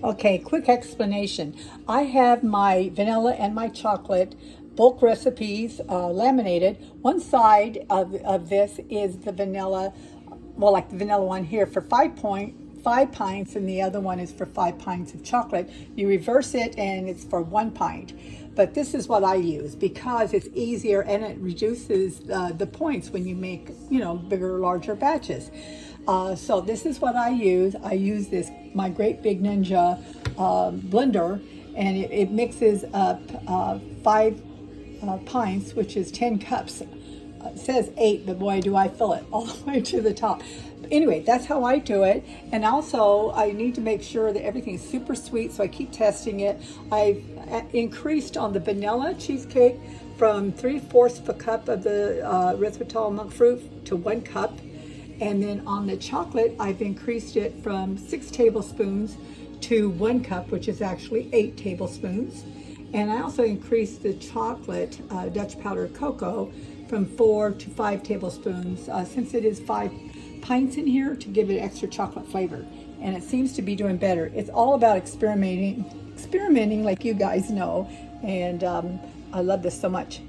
Okay, quick explanation. I have my vanilla and my chocolate bulk recipes laminated. One side of this is the vanilla, well, like the vanilla one here for 5.5 pints, and the other one is for 5 pints of chocolate. You reverse it and it's for 1 pint. But this is what I use because it's easier and it reduces the points when you make, bigger, larger batches. So this is what I use. I use this, my great big Ninja blender, and it mixes up 5 pints, which is 10 cups. It says 8, but boy, do I fill it all the way to the top. Anyway, that's how I do it. And also, I need to make sure that everything's super sweet, so I keep testing it. I've increased on the vanilla cheesecake from 3/4 of a cup of the erythritol monk fruit to 1 cup. And then on the chocolate, I've increased it from 6 tablespoons to 1 cup, which is actually 8 tablespoons. And I also increased the chocolate, Dutch powdered cocoa, from 4 to 5 tablespoons, since it is 5 pints in here, to give it extra chocolate flavor. And it seems to be doing better. It's all about experimenting like you guys know. And I love this so much.